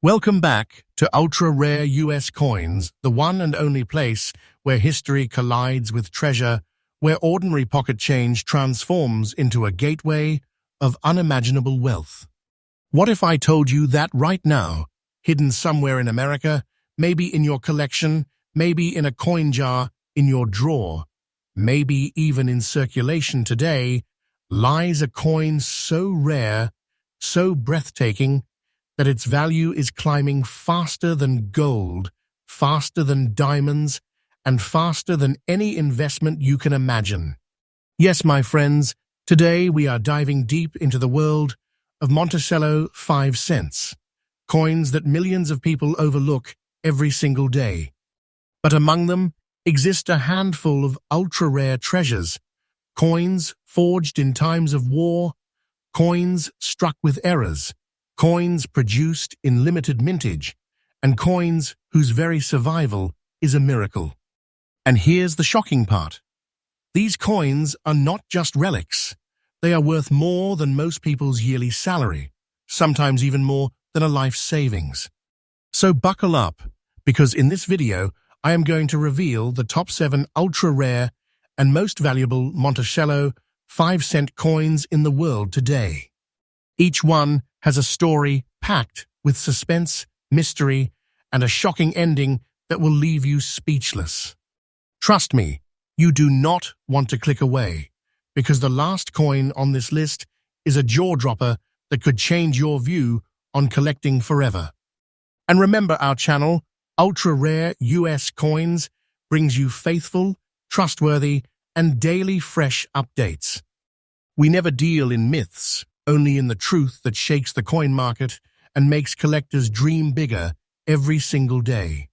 Welcome back to ultra-rare US coins, the one and only place where history collides with treasure, where ordinary pocket change transforms into a gateway of unimaginable wealth. What if I told you that right now, hidden somewhere in America, maybe in your collection, maybe in a coin jar in your drawer, maybe even in circulation today, lies a coin so rare, so breathtaking, that its value is climbing faster than gold, faster than diamonds, and faster than any investment you can imagine. Yes, my friends, today we are diving deep into the world of Monticello 5 cents, coins that millions of people overlook every single day. But among them exist a handful of ultra-rare treasures, coins forged in times of war, coins struck with errors, coins produced in limited mintage, and coins whose very survival is a miracle. And here's the shocking part. These coins are not just relics. They are worth more than most people's yearly salary, sometimes even more than a life savings. So buckle up, because in this video, I am going to reveal the top 7 ultra-rare and most valuable Monticello 5-cent coins in the world today. Each one has a story packed with suspense, mystery, and a shocking ending that will leave you speechless. Trust me, you do not want to click away, because the last coin on this list is a jaw-dropper that could change your view on collecting forever. And remember, our channel, Ultra Rare US Coins, brings you faithful, trustworthy, and daily fresh updates. We never deal in myths, only in the truth that shakes the coin market and makes collectors dream bigger every single day.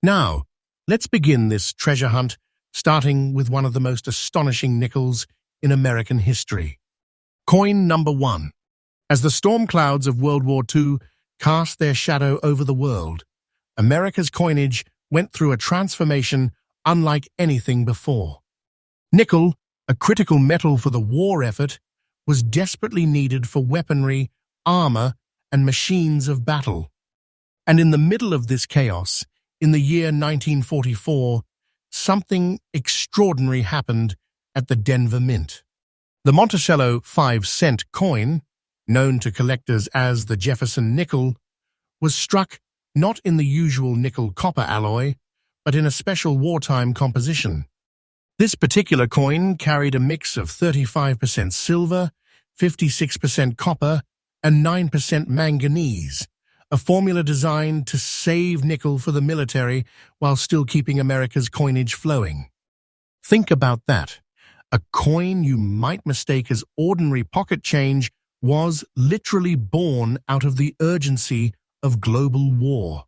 Now, let's begin this treasure hunt, starting with one of the most astonishing nickels in American history. Coin number 1. As the storm clouds of World War II cast their shadow over the world, America's coinage went through a transformation unlike anything before. Nickel, a critical metal for the war effort, was desperately needed for weaponry, armor, and machines of battle. And in the middle of this chaos, in the year 1944, something extraordinary happened at the Denver Mint. The Monticello 5-cent coin, known to collectors as the Jefferson nickel, was struck not in the usual nickel-copper alloy, but in a special wartime composition. This particular coin carried a mix of 35% silver, 56% copper, and 9% manganese, a formula designed to save nickel for the military while still keeping America's coinage flowing. Think about that. A coin you might mistake as ordinary pocket change was literally born out of the urgency of global war.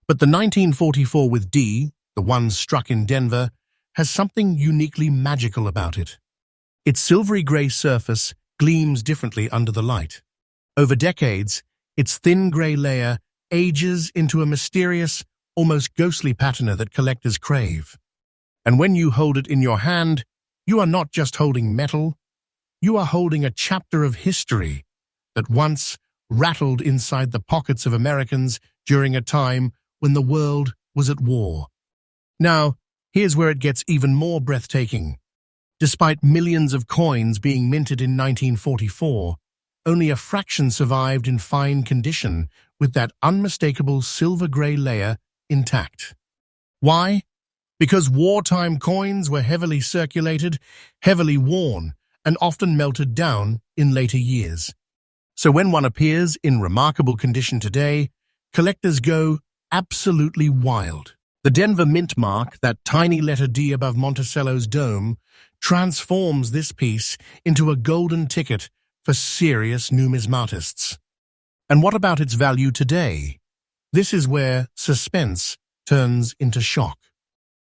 But the 1944 with D, the one struck in Denver, has something uniquely magical about it. Its silvery gray surface gleams differently under the light. Over decades, its thin gray layer ages into a mysterious, almost ghostly patina that collectors crave. And when you hold it in your hand, you are not just holding metal, you are holding a chapter of history that once rattled inside the pockets of Americans during a time when the world was at war. Now, here's where it gets even more breathtaking. Despite millions of coins being minted in 1944, only a fraction survived in fine condition with that unmistakable silver-gray layer intact. Why? Because wartime coins were heavily circulated, heavily worn, and often melted down in later years. So when one appears in remarkable condition today, collectors go absolutely wild. The Denver Mint mark, that tiny letter D above Monticello's dome, transforms this piece into a golden ticket for serious numismatists. And what about its value today? This is where suspense turns into shock.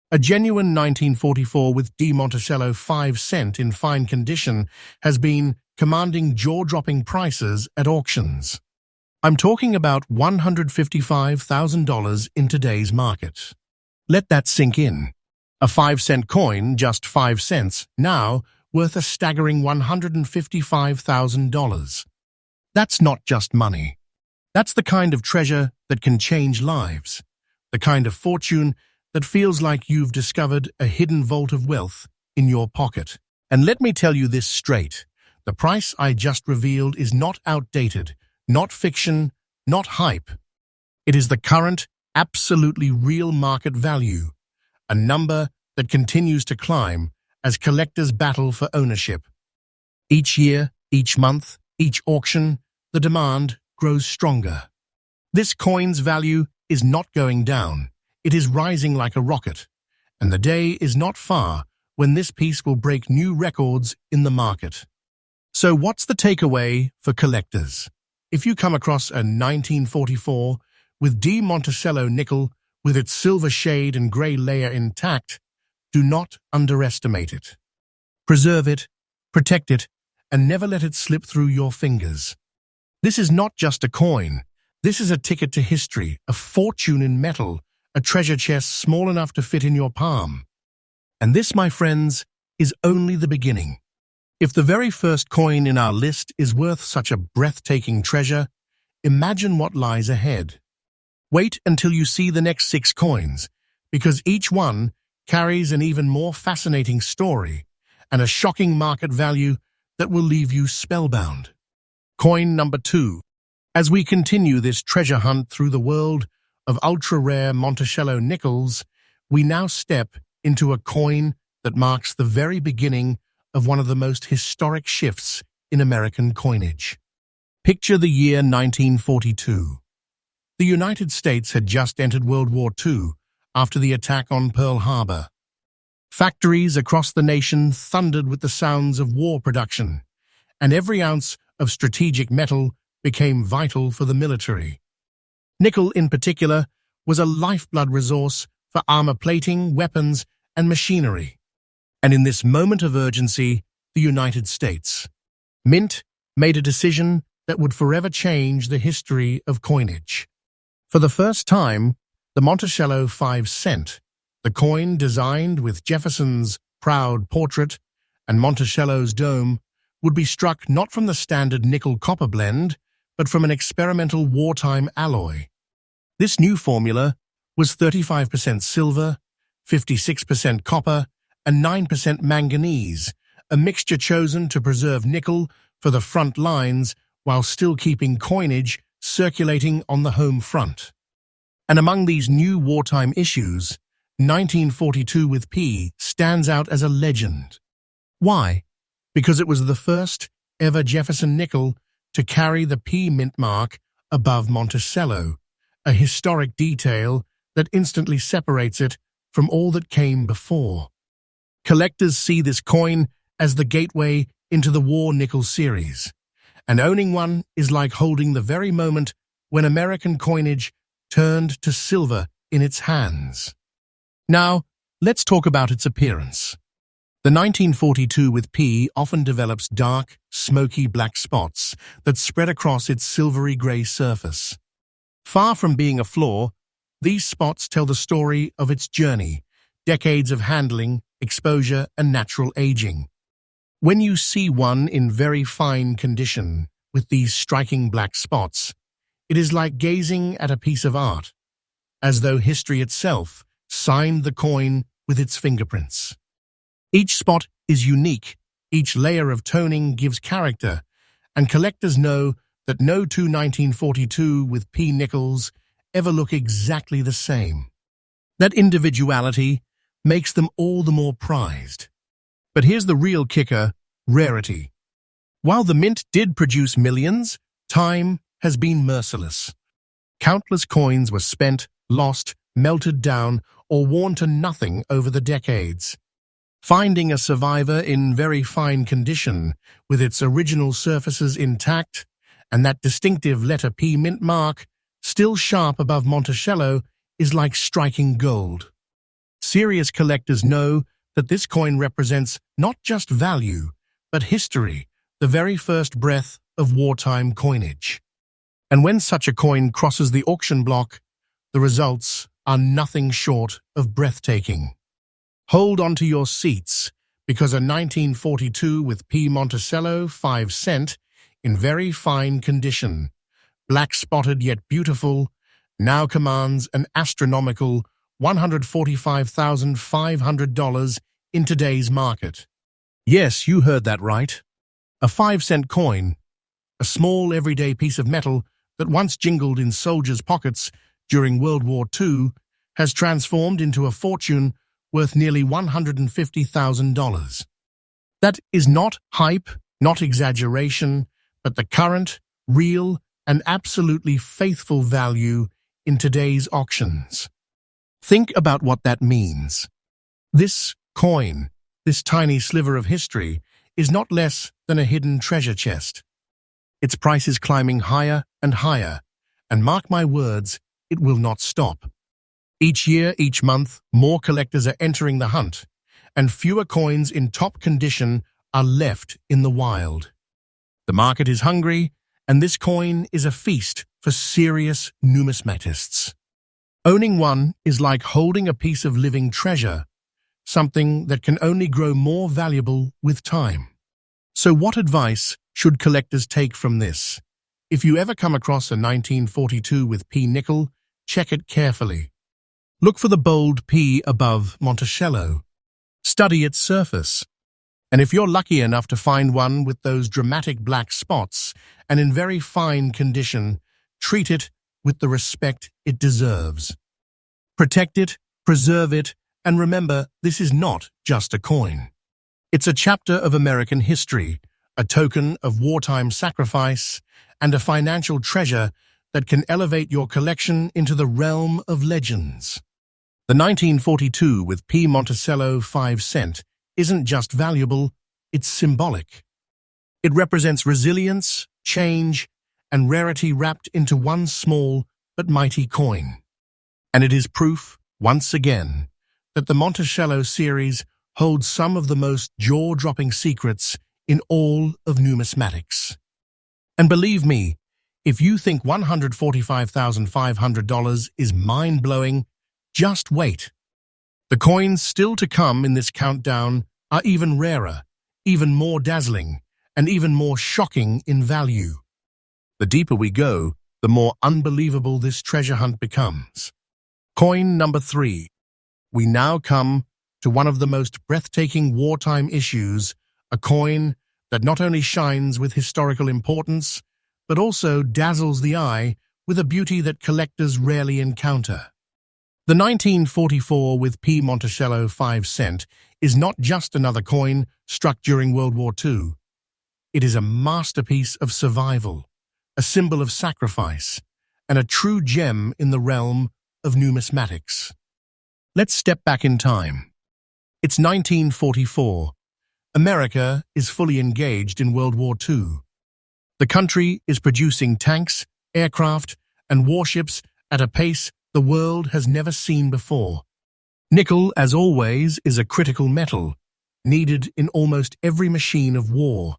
A genuine 1944 with D Monticello 5 cent in fine condition has been commanding jaw-dropping prices at auctions. I'm talking about $155,000 in today's market. Let that sink in. A 5-cent coin, just 5 cents, now worth a staggering $155,000. That's not just money. That's the kind of treasure that can change lives, the kind of fortune that feels like you've discovered a hidden vault of wealth in your pocket. And let me tell you this straight, the price I just revealed is not outdated, not fiction, not hype. It is the current, absolutely real market value, a number that continues to climb as collectors battle for ownership. Each year, each month, each auction, the demand grows stronger. This coin's value is not going down. It is rising like a rocket, and the day is not far when this piece will break new records in the market. So what's the takeaway for collectors? If you come across a 1944 with D. Monticello nickel with its silver shade and grey layer intact, do not underestimate it. Preserve it, protect it, and never let it slip through your fingers. This is not just a coin. This is a ticket to history, a fortune in metal, a treasure chest small enough to fit in your palm. And this, my friends, is only the beginning. If the very first coin in our list is worth such a breathtaking treasure, imagine what lies ahead. Wait until you see the next 6 coins, because each one carries an even more fascinating story and a shocking market value that will leave you spellbound. Coin number 2. As we continue this treasure hunt through the world of ultra-rare Monticello nickels, we now step into a coin that marks the very beginning of one of the most historic shifts in American coinage. Picture the year 1942. The United States had just entered World War II after the attack on Pearl Harbor. Factories across the nation thundered with the sounds of war production, and every ounce of strategic metal became vital for the military. Nickel, in particular, was a lifeblood resource for armor plating, weapons, and machinery. And in this moment of urgency, the United States Mint made a decision that would forever change the history of coinage. For the first time, the Monticello 5 cent, the coin designed with Jefferson's proud portrait and Monticello's dome, would be struck not from the standard nickel-copper blend, but from an experimental wartime alloy. This new formula was 35% silver, 56% copper, and 9% manganese, a mixture chosen to preserve nickel for the front lines while still keeping coinage circulating on the home front. And among these new wartime issues, 1942 with P stands out as a legend. Why? Because it was the first ever Jefferson nickel to carry the P mint mark above Monticello, a historic detail that instantly separates it from all that came before. Collectors see this coin as the gateway into the War Nickel series, and owning one is like holding the very moment when American coinage turned to silver in its hands. Now, let's talk about its appearance. The 1942 with P often develops dark, smoky black spots that spread across its silvery grey surface. Far from being a flaw, these spots tell the story of its journey, decades of handling, exposure, and natural aging. When you see one in very fine condition with these striking black spots, it is like gazing at a piece of art, as though history itself signed the coin with its fingerprints. Each spot is unique, each layer of toning gives character, and collectors know that no two 1942 with P nickels ever look exactly the same. That individuality makes them all the more prized. But here's the real kicker: rarity. While the mint did produce millions, time has been merciless. Countless coins were spent, lost, melted down, or worn to nothing over the decades. Finding a survivor in very fine condition, with its original surfaces intact, and that distinctive letter P mint mark still sharp above Monticello, is like striking gold. Serious collectors know that this coin represents not just value, but history, the very first breath of wartime coinage. And when such a coin crosses the auction block, the results are nothing short of breathtaking. Hold on to your seats, because a 1942 with P Monticello 5 cent in very fine condition black-spotted yet beautiful, now commands an astronomical $145,500 in today's market. Yes, you heard that right. A 5-cent coin, a small everyday piece of metal that once jingled in soldiers' pockets during World War II, has transformed into a fortune worth nearly $150,000. That is not hype, not exaggeration, but the current, real, and absolutely faithful value in today's auctions. Think about what that means. This coin, this tiny sliver of history, is not less than a hidden treasure chest. Its price is climbing higher and higher, and mark my words, it will not stop. Each year, each month, more collectors are entering the hunt, and fewer coins in top condition are left in the wild. The market is hungry, and this coin is a feast for serious numismatists. Owning one is like holding a piece of living treasure, something that can only grow more valuable with time. So what advice should collectors take from this? If you ever come across a 1942 with P nickel, check it carefully. Look for the bold P above Monticello. Study its surface. And if you're lucky enough to find one with those dramatic black spots and in very fine condition, treat it with the respect it deserves. Protect it, preserve it, and remember, this is not just a coin. It's a chapter of American history, a token of wartime sacrifice, and a financial treasure that can elevate your collection into the realm of legends. The 1942 with P. Monticello 5-cent isn't just valuable, it's symbolic. It represents resilience, change, and rarity wrapped into one small but mighty coin. And it is proof, once again, that the Monticello series holds some of the most jaw-dropping secrets in all of numismatics. And believe me, if you think $145,500 is mind-blowing, just wait. The coins still to come in this countdown are even rarer, even more dazzling, and even more shocking in value. The deeper we go, the more unbelievable this treasure hunt becomes. Coin number 3. We now come to one of the most breathtaking wartime issues, a coin that not only shines with historical importance, but also dazzles the eye with a beauty that collectors rarely encounter. The 1944 with P. Monticello 5-cent is not just another coin struck during World War II. It is a masterpiece of survival, a symbol of sacrifice, and a true gem in the realm of numismatics. Let's step back in time. It's 1944. America is fully engaged in World War II. The country is producing tanks, aircraft, and warships at a pace the world has never seen before. Nickel, as always, is a critical metal, needed in almost every machine of war.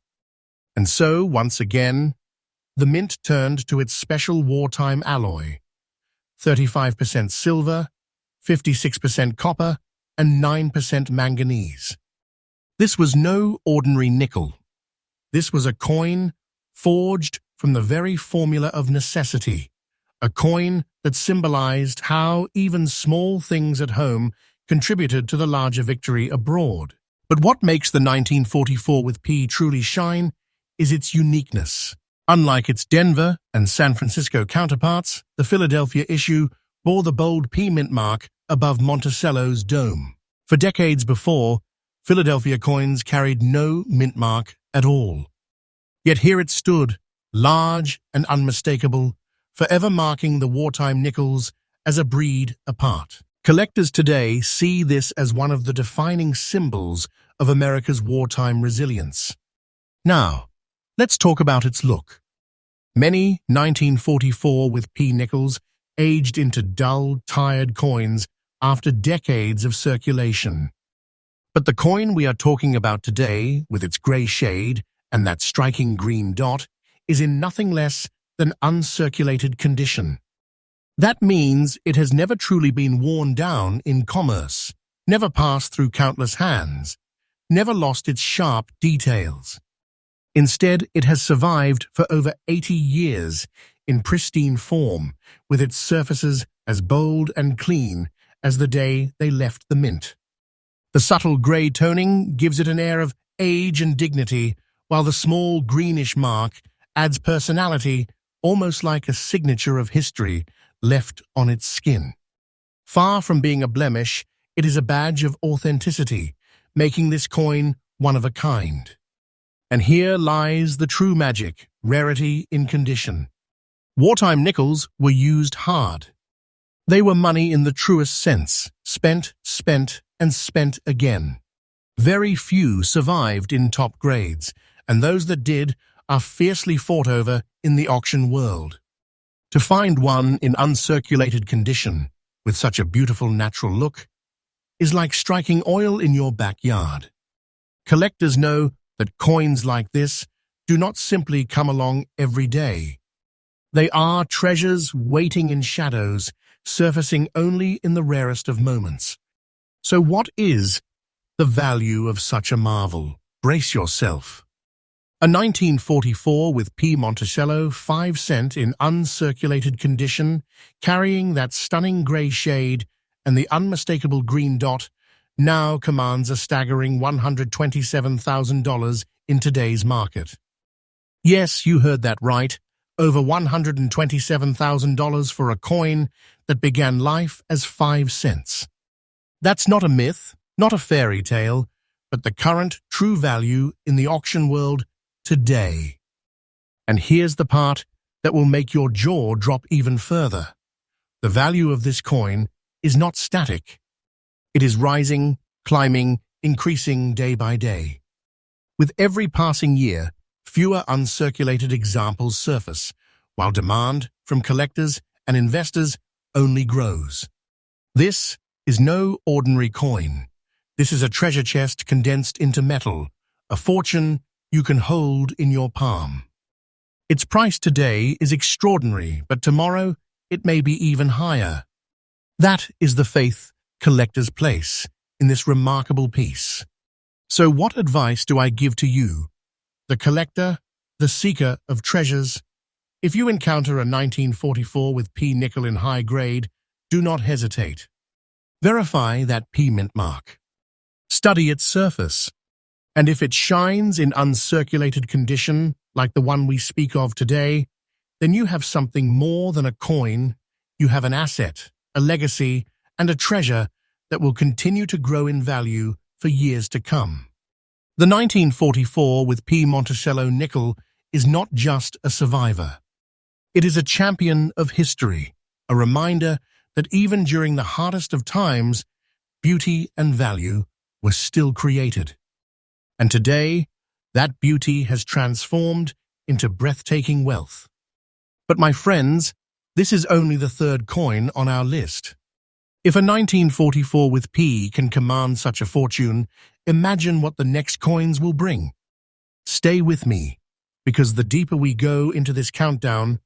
And so, once again, the mint turned to its special wartime alloy: 35% silver, 56% copper, and 9% manganese. This was no ordinary nickel. This was a coin forged from the very formula of necessity, a coin that symbolized how even small things at home contributed to the larger victory abroad. But what makes the 1944 with P truly shine is its uniqueness. Unlike its Denver and San Francisco counterparts, the Philadelphia issue bore the bold P mint mark above Monticello's dome. For decades before, Philadelphia coins carried no mint mark at all. Yet here it stood, large and unmistakable, forever marking the wartime nickels as a breed apart. Collectors today see this as one of the defining symbols of America's wartime resilience. Now, let's talk about its look. Many 1944 with P nickels aged into dull, tired coins after decades of circulation. But the coin we are talking about today, with its gray shade and that striking green dot, is in nothing less than uncirculated condition. That means it has never truly been worn down in commerce, never passed through countless hands, never lost its sharp details. Instead, it has survived for over 80 years in pristine form, with its surfaces as bold and clean as the day they left the mint. The subtle grey toning gives it an air of age and dignity, while the small greenish mark adds personality, almost like a signature of history left on its skin. Far from being a blemish, it is a badge of authenticity, making this coin one of a kind. And here lies the true magic, rarity in condition. Wartime nickels were used hard. They were money in the truest sense, spent, and spent again. Very few survived in top grades, and those that did are fiercely fought over in the auction world. To find one in uncirculated condition, with such a beautiful natural look, is like striking oil in your backyard. Collectors know that coins like this do not simply come along every day. They are treasures waiting in shadows, surfacing only in the rarest of moments. So what is the value of such a marvel? Brace yourself. A 1944 with P. Monticello 5-cent in uncirculated condition, carrying that stunning grey shade and the unmistakable green dot, now commands a staggering $127,000 in today's market. Yes, you heard that right. Over $127,000 for a coin that began life as 5 cents. That's not a myth, not a fairy tale, but the current true value in the auction world today. And here's the part that will make your jaw drop even further. The value of this coin is not static. It is rising, climbing, increasing day by day. With every passing year, fewer uncirculated examples surface, while demand from collectors and investors only grows. This is no ordinary coin. This is a treasure chest condensed into metal, a fortune you can hold in your palm. Its price today is extraordinary, but tomorrow it may be even higher. That is the faith collectors place in this remarkable piece. So what advice do I give to you, the collector, the seeker of treasures? If you encounter a 1944 with P nickel in high grade, do not hesitate. Verify that P mint mark. Study its surface. And if it shines in uncirculated condition, like the one we speak of today, then you have something more than a coin. You have an asset, a legacy, and a treasure that will continue to grow in value for years to come. The 1944 with P Monticello nickel is not just a survivor. It is a champion of history, a reminder that even during the hardest of times, beauty and value were still created. And today, that beauty has transformed into breathtaking wealth. But my friends, this is only the third coin on our list. If a 1944 with P can command such a fortune, imagine what the next coins will bring. Stay with me, because the deeper we go into this countdown,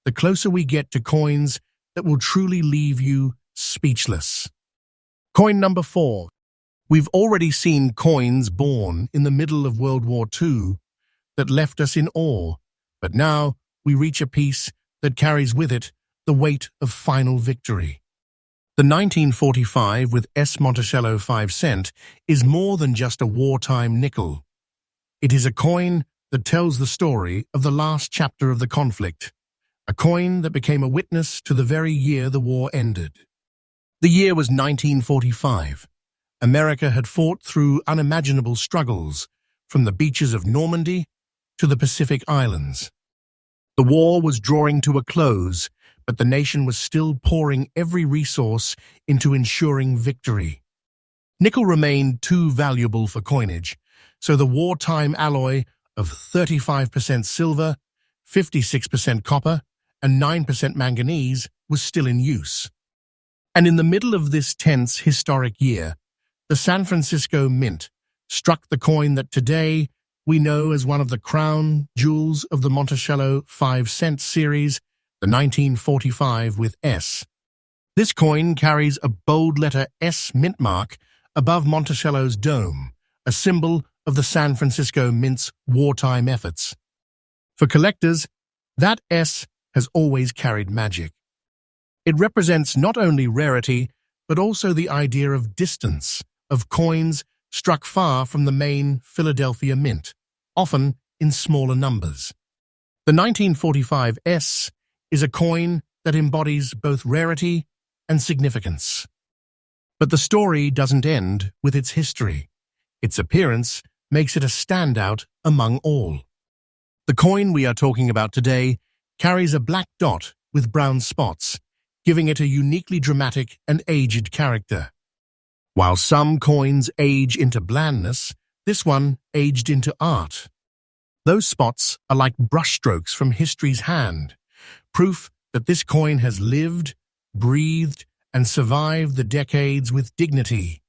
the closer we get to coins that will truly leave you speechless. Coin number 4. We've already seen coins born in the middle of World War II that left us in awe, but now we reach a piece that carries with it the weight of final victory. The 1945 with S. Monticello 5 cent is more than just a wartime nickel. It is a coin that tells the story of the last chapter of the conflict, a coin that became a witness to the very year the war ended. The year was 1945. America had fought through unimaginable struggles, from the beaches of Normandy to the Pacific Islands. The war was drawing to a close, but the nation was still pouring every resource into ensuring victory. Nickel remained too valuable for coinage, so the wartime alloy of 35% silver, 56% copper, and 9% manganese was still in use. And in the middle of this tense historic year, the San Francisco Mint struck the coin that today we know as one of the crown jewels of the Monticello 5 cent series, the 1945 with S. This coin carries a bold letter S mint mark above Monticello's dome, a symbol of the San Francisco Mint's wartime efforts. For collectors, that S has always carried magic. It represents not only rarity, but also the idea of distance, of coins struck far from the main Philadelphia mint, often in smaller numbers. The 1945 S is a coin that embodies both rarity and significance. But the story doesn't end with its history. Its appearance makes it a standout among all. The coin we are talking about today carries a black dot with brown spots, giving it a uniquely dramatic and aged character. While some coins age into blandness, this one aged into art. Those spots are like brushstrokes from history's hand, proof that this coin has lived, breathed, and survived the decades with dignity.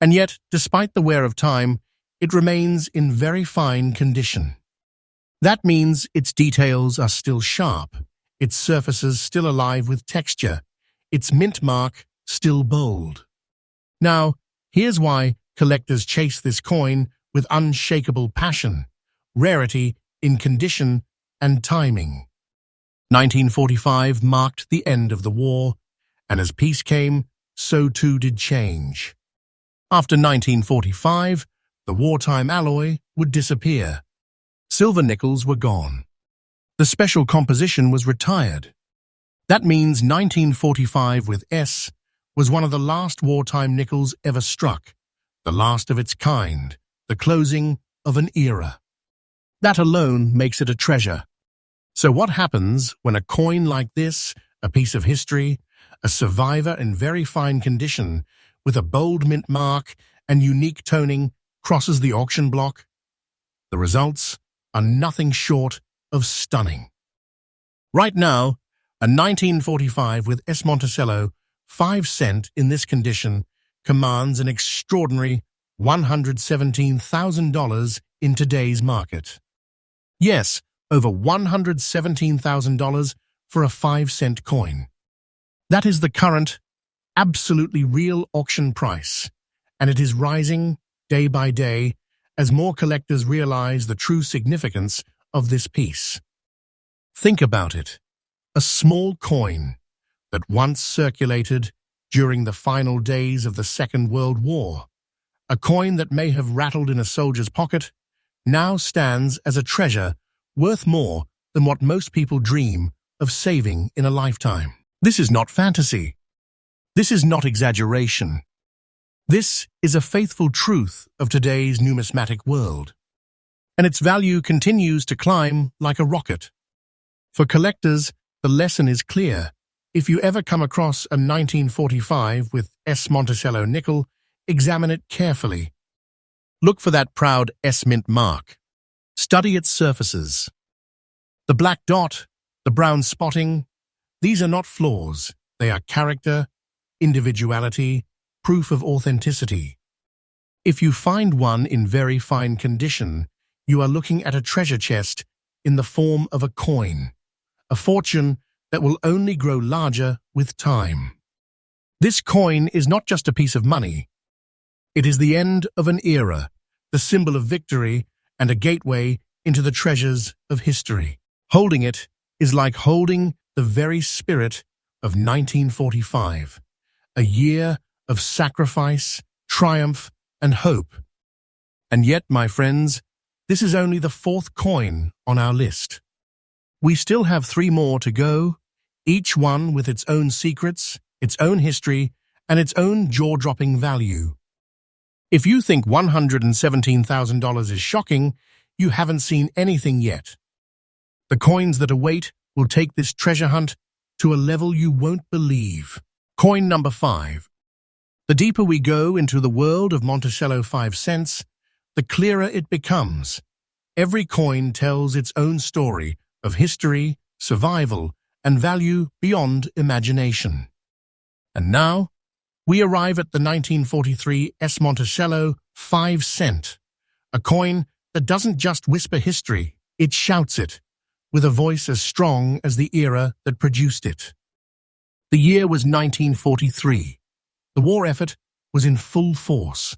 And yet, despite the wear of time, it remains in very fine condition. That means its details are still sharp, its surfaces still alive with texture, its mint mark still bold. Now, here's why collectors chase this coin with unshakable passion, rarity in condition and timing. 1945 marked the end of the war, and as peace came, so too did change. After 1945, the wartime alloy would disappear. Silver nickels were gone. The special composition was retired. That means 1945 with S was one of the last wartime nickels ever struck, the last of its kind, the closing of an era. That alone makes it a treasure. So what happens when a coin like this, a piece of history, a survivor in very fine condition, with a bold mint mark and unique toning, crosses the auction block? The results are nothing short of stunning. Right now, a 1945 with S. Monticello 5-cent in this condition commands an extraordinary $117,000 in today's market. Yes, over $117,000 for a 5-cent coin. That is the current, absolutely real auction price, and it is rising day by day as more collectors realize the true significance of this piece. Think about it. A small coin that once circulated during the final days of the Second World War, a coin that may have rattled in a soldier's pocket, now stands as a treasure worth more than what most people dream of saving in a lifetime. This is not fantasy. This is not exaggeration. This is a faithful truth of today's numismatic world, and its value continues to climb like a rocket. For collectors, the lesson is clear. If you ever come across a 1945 with S. Monticello nickel, examine it carefully. Look for that proud S mint mark. Study its surfaces. The black dot, the brown spotting, these are not flaws. They are character, individuality, proof of authenticity. If you find one in very fine condition, you are looking at a treasure chest in the form of a coin, a fortune that will only grow larger with time. This coin is not just a piece of money. It is the end of an era, the symbol of victory, and a gateway into the treasures of history. Holding it is like holding the very spirit of 1945, a year of sacrifice, triumph, and hope. And yet, my friends, this is only the 4th coin on our list. We still have 3 more to go, each one with its own secrets, its own history, and its own jaw-dropping value. If you think $117,000 is shocking, you haven't seen anything yet. The coins that await will take this treasure hunt to a level you won't believe. Coin number 5. The deeper we go into the world of Monticello 5 cents, the clearer it becomes. Every coin tells its own story of history, survival, and value beyond imagination. And now, we arrive at the 1943 S. Monticello 5 cent, a coin that doesn't just whisper history, it shouts it, with a voice as strong as the era that produced it. The year was 1943. The war effort was in full force.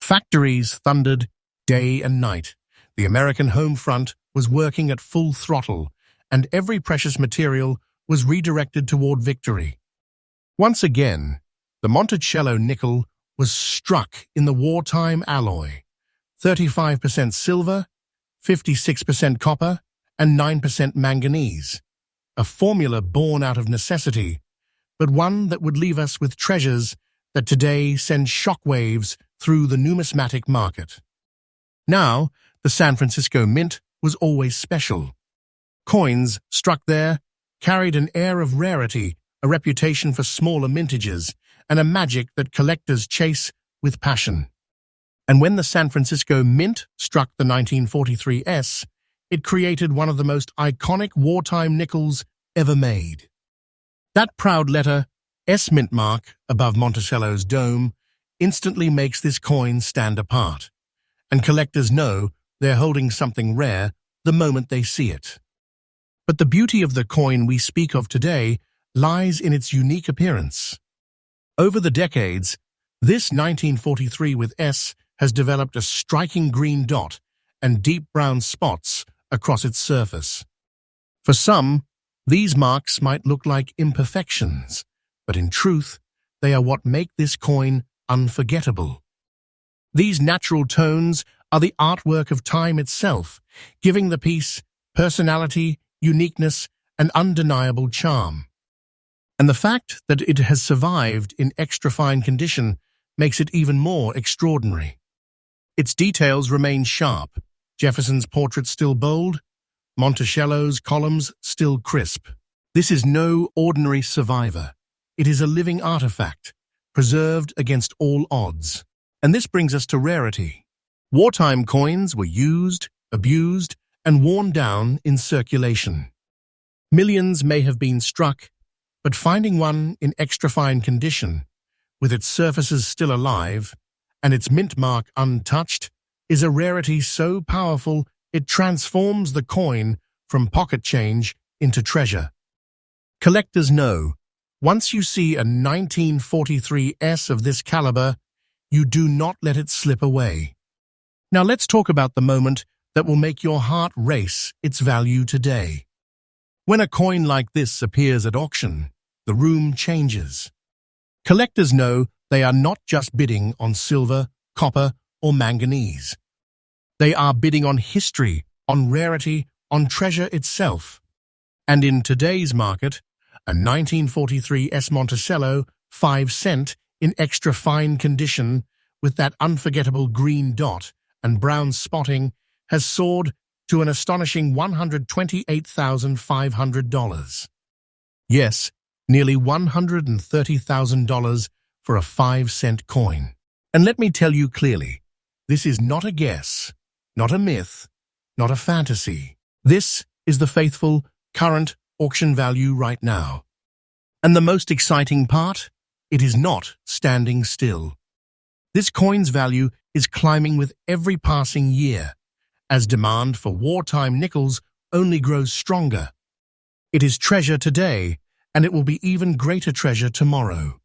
Factories thundered day and night. The American home front was working at full throttle, and every precious material was redirected toward victory. Once again, the Monticello nickel was struck in the wartime alloy: 35% silver, 56% copper, and 9% manganese, a formula born out of necessity, but one that would leave us with treasures that today send shockwaves through the numismatic market. Now, the San Francisco Mint was always special. Coins struck there carried an air of rarity, a reputation for smaller mintages, and a magic that collectors chase with passion. And when the San Francisco Mint struck the 1943 S, it created one of the most iconic wartime nickels ever made. That proud letter, S mint mark, above Monticello's dome, instantly makes this coin stand apart, and collectors know they're holding something rare the moment they see it. But the beauty of the coin we speak of today lies in its unique appearance. Over the decades, this 1943 with S has developed a striking green dot and deep brown spots across its surface. For some, these marks might look like imperfections, but in truth, they are what make this coin unforgettable. These natural tones are the artwork of time itself, giving the piece personality, uniqueness, and undeniable charm. And the fact that it has survived in extra-fine condition makes it even more extraordinary. Its details remain sharp, Jefferson's portrait still bold, Monticello's columns still crisp. This is no ordinary survivor. It is a living artifact, preserved against all odds. And this brings us to rarity. Wartime coins were used, abused, and worn down in circulation. Millions may have been struck, but finding one in extra-fine condition, with its surfaces still alive and its mint mark untouched, is a rarity so powerful it transforms the coin from pocket change into treasure. Collectors know, once you see a 1943 S of this caliber, you do not let it slip away. Now let's talk about the moment that will make your heart race its value today. When a coin like this appears at auction, the room changes. Collectors know they are not just bidding on silver, copper, or manganese. They are bidding on history, on rarity, on treasure itself. And in today's market, a 1943 S Monticello 5-cent in extra fine condition with that unforgettable green dot and brown spotting has soared to an astonishing $128,500. Yes, nearly $130,000 for a 5-cent coin. And let me tell you clearly, this is not a guess, not a myth, not a fantasy. This is the faithful, current auction value right now. And the most exciting part? It is not standing still. This coin's value is climbing with every passing year, as demand for wartime nickels only grows stronger. It is treasure today, and it will be even greater treasure tomorrow.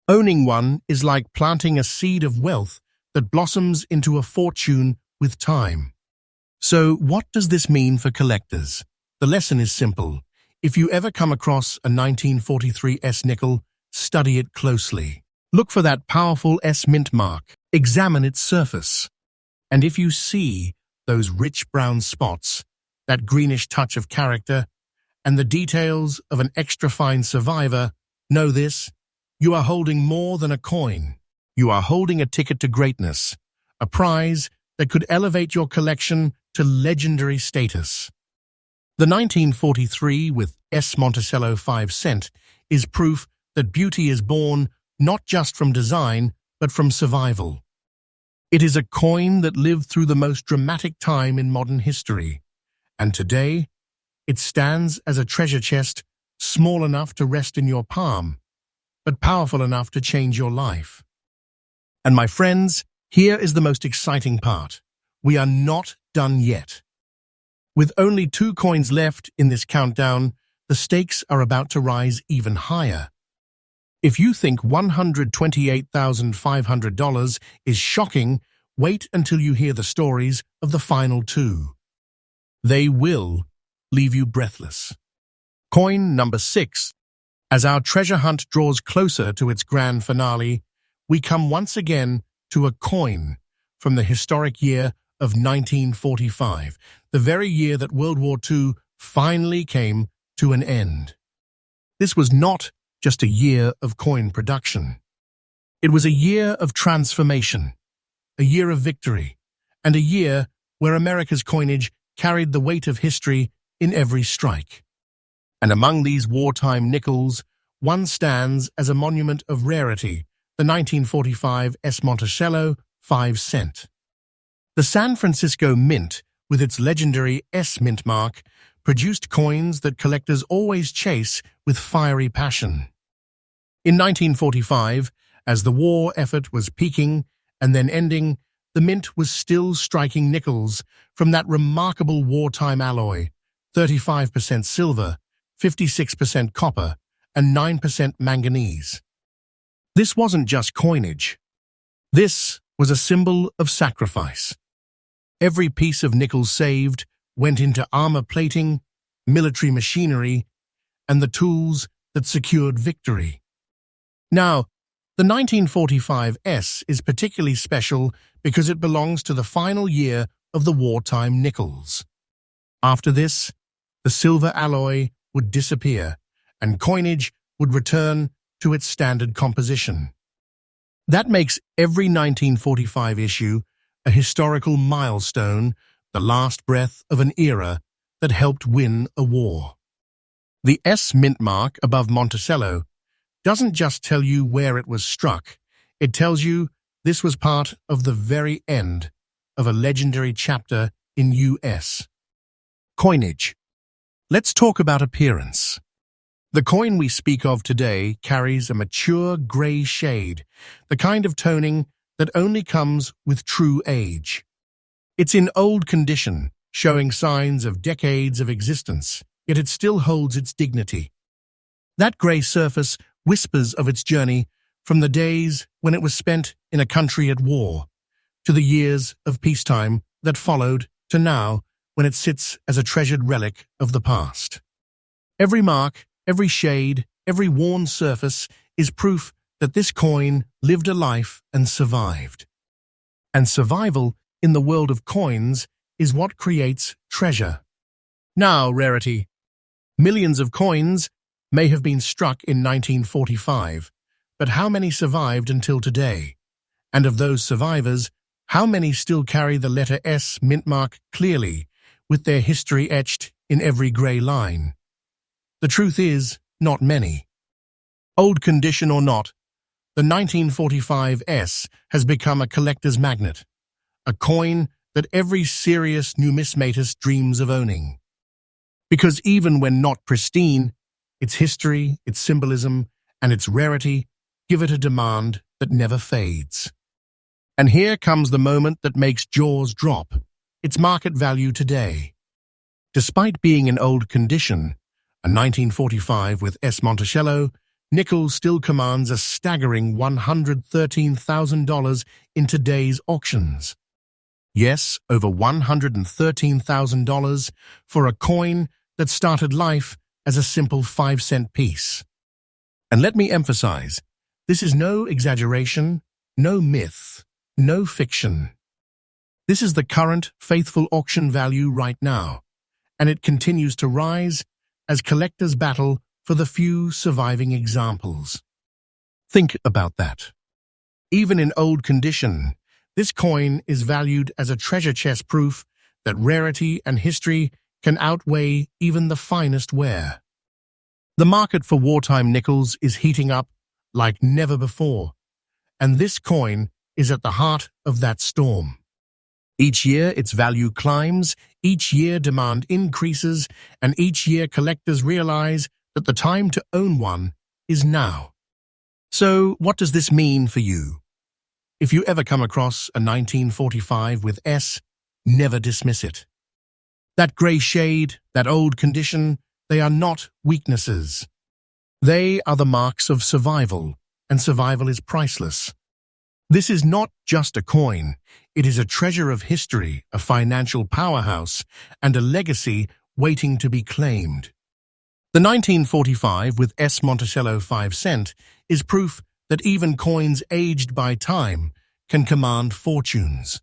Owning one is like planting a seed of wealth that blossoms into a fortune with time. So what does this mean for collectors? The lesson is simple. If you ever come across a 1943 S nickel, study it closely. Look for that powerful S mint mark. Examine its surface. And if you see those rich brown spots, that greenish touch of character, and the details of an extra-fine survivor, know this: you are holding more than a coin. You are holding a ticket to greatness, a prize that could elevate your collection to legendary status. The 1943 with S Monticello 5-cent is proof that beauty is born not just from design, but from survival. It is a coin that lived through the most dramatic time in modern history, and today it stands as a treasure chest small enough to rest in your palm, but powerful enough to change your life. And my friends, here is the most exciting part. We are not done yet. With only 2 coins left in this countdown, the stakes are about to rise even higher. If you think $128,500 is shocking, wait until you hear the stories of the final 2. They will leave you breathless. Coin number 6. As our treasure hunt draws closer to its grand finale, we come once again to a coin from the historic year of 1945, the very year that World War II finally came to an end. This was not just a year of coin production. It was a year of transformation, a year of victory, and a year where America's coinage carried the weight of history in every strike. And among these wartime nickels, one stands as a monument of rarity, the 1945 Monticello 5-cent. The San Francisco Mint, with its legendary S mint mark, produced coins that collectors always chase with fiery passion. In 1945, as the war effort was peaking and then ending, the Mint was still striking nickels from that remarkable wartime alloy, 35% silver, 56% copper, and 9% manganese. This wasn't just coinage. This was a symbol of sacrifice. Every piece of nickel saved went into armor plating, military machinery, and the tools that secured victory. Now, the 1945 S is particularly special because it belongs to the final year of the wartime nickels. After this, the silver alloy would disappear and coinage would return to its standard composition. That makes every 1945 issue a historical milestone, the last breath of an era that helped win a war. The S mint mark above Monticello doesn't just tell you where it was struck, it tells you this was part of the very end of a legendary chapter in U.S. coinage. Let's talk about appearance. The coin we speak of today carries a mature gray shade, the kind of toning that only comes with true age. It's in old condition, showing signs of decades of existence, yet it still holds its dignity. That gray surface whispers of its journey from the days when it was spent in a country at war, to the years of peacetime that followed, to now when it sits as a treasured relic of the past. Every mark, every shade, every worn surface is proof that this coin lived a life and survived. And survival in the world of coins is what creates treasure. Now, rarity. Millions of coins may have been struck in 1945, but how many survived until today? And of those survivors, how many still carry the letter S mint mark clearly, with their history etched in every grey line? The truth is, not many. Old condition or not, the 1945 S has become a collector's magnet, a coin that every serious numismatist dreams of owning. Because even when not pristine, its history, its symbolism, and its rarity give it a demand that never fades. And here comes the moment that makes jaws drop, its market value today. Despite being in old condition, a 1945 with S. Monticello, nickel still commands a staggering $113,000 in today's auctions. Yes, over $113,000 for a coin that started life as a simple 5-cent piece. And let me emphasize, this is no exaggeration, no myth, no fiction. This is the current faithful auction value right now, and it continues to rise as collectors battle for the few surviving examples. Think about that. Even in old condition, this coin is valued as a treasure chest, proof that rarity and history can outweigh even the finest ware. The market for wartime nickels is heating up like never before, and this coin is at the heart of that storm. Each year its value climbs, each year demand increases, and each year collectors realize that the time to own one is now. So what does this mean for you? If you ever come across a 1945 with S, never dismiss it. That grey shade, that old condition, they are not weaknesses. They are the marks of survival, and survival is priceless. This is not just a coin, it is a treasure of history, a financial powerhouse, and a legacy waiting to be claimed. The 1945 with S. Monticello 5 cent is proof that even coins aged by time can command fortunes.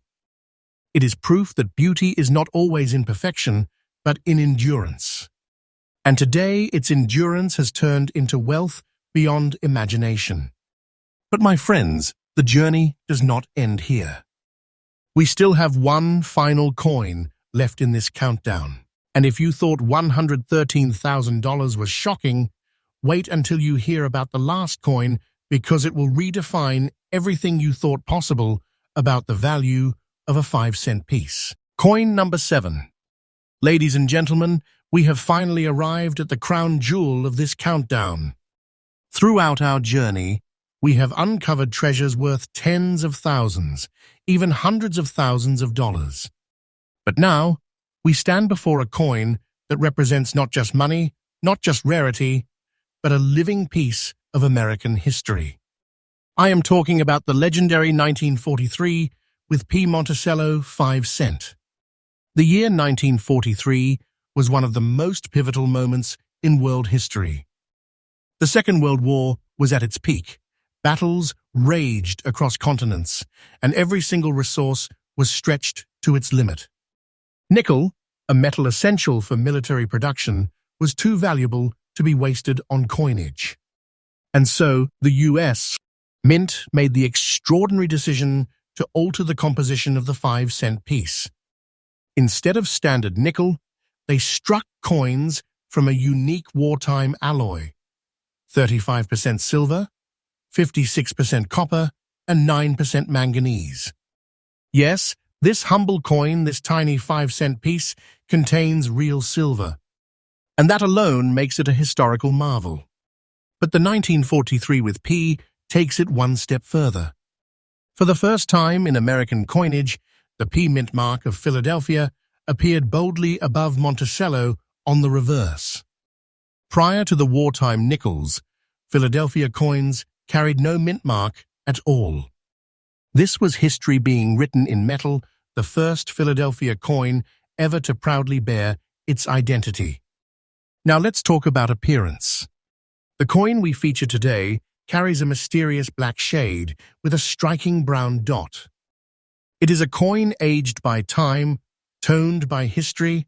It is proof that beauty is not always in perfection, but in endurance. And today its endurance has turned into wealth beyond imagination. But my friends, the journey does not end here. We still have one final coin left in this countdown. And if you thought $113,000 was shocking, wait until you hear about the last coin, because it will redefine everything you thought possible about the value of a 5-cent piece. Coin number 7. Ladies and gentlemen, we have finally arrived at the crown jewel of this countdown. Throughout our journey, we have uncovered treasures worth tens of thousands, even hundreds of thousands of dollars. But now, we stand before a coin that represents not just money, not just rarity, but a living piece of American history. I am talking about the legendary 1943 with P. Monticello 5 cent. The year 1943 was one of the most pivotal moments in world history. The Second World War was at its peak. Battles raged across continents, and every single resource was stretched to its limit. Nickel, a metal essential for military production, was too valuable to be wasted on coinage. And so the U.S. Mint made the extraordinary decision to alter the composition of the 5-cent piece. Instead of standard nickel, they struck coins from a unique wartime alloy: 35% silver, 56% copper, and 9% manganese. Yes, this humble coin, this tiny 5-cent piece, contains real silver, and that alone makes it a historical marvel. But the 1943 with P takes it one step further. For the first time in American coinage, the P mint mark of Philadelphia appeared boldly above Monticello on the reverse. Prior to the wartime nickels, Philadelphia coins carried no mint mark at all. This was history being written in metal, the first Philadelphia coin ever to proudly bear its identity. Now let's talk about appearance. The coin we feature today carries a mysterious black shade with a striking brown dot. It is a coin aged by time, toned by history,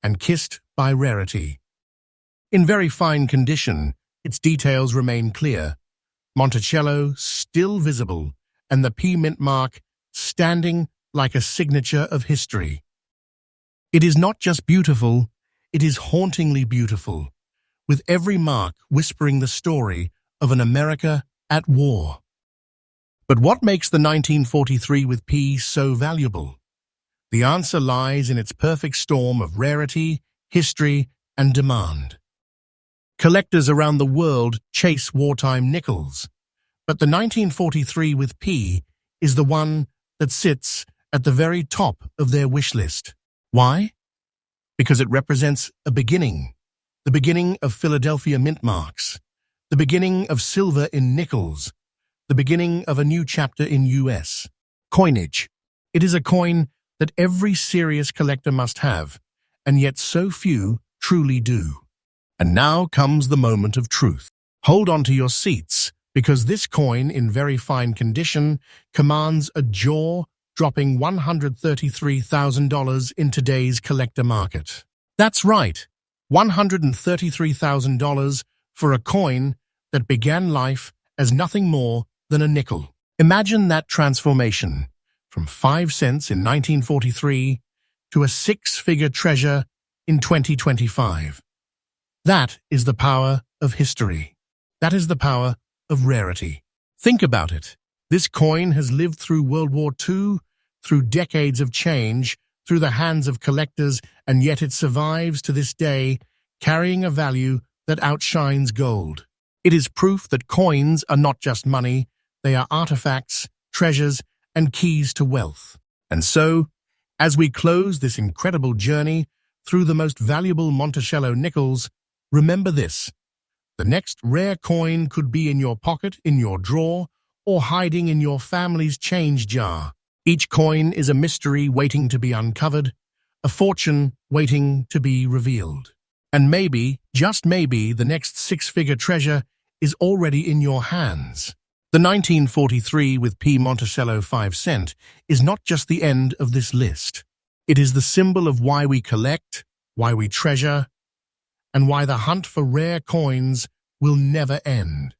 and kissed by rarity. In very fine condition, its details remain clear. Monticello still visible, and the P mint mark standing like a signature of history. It is not just beautiful, it is hauntingly beautiful, with every mark whispering the story of an America at war. But what makes the 1943 with P so valuable? The answer lies in its perfect storm of rarity, history, and demand. Collectors around the world chase wartime nickels, but the 1943 with P is the one that sits at the very top of their wish list. Why? Because it represents a beginning, the beginning of Philadelphia mint marks, the beginning of silver in nickels, the beginning of a new chapter in U.S. coinage. It is a coin that every serious collector must have, and yet so few truly do. And now comes the moment of truth. Hold on to your seats, because this coin in very fine condition commands a jaw-dropping $133,000 in today's collector market. That's right, $133,000 for a coin that began life as nothing more than a nickel. Imagine that transformation from 5 cents in 1943 to a 6-figure treasure in 2025. That is the power of history. That is the power of rarity. Think about it. This coin has lived through World War II, through decades of change, through the hands of collectors, and yet it survives to this day, carrying a value that outshines gold. It is proof that coins are not just money, they are artifacts, treasures, and keys to wealth. And so, as we close this incredible journey through the most valuable Monticello nickels, remember this: the next rare coin could be in your pocket, in your drawer, or hiding in your family's change jar. Each coin is a mystery waiting to be uncovered, a fortune waiting to be revealed. And maybe, just maybe, the next six-figure treasure is already in your hands. The 1943 with P. Monticello 5 cent is not just the end of this list. It is the symbol of why we collect, why we treasure, and why the hunt for rare coins will never end.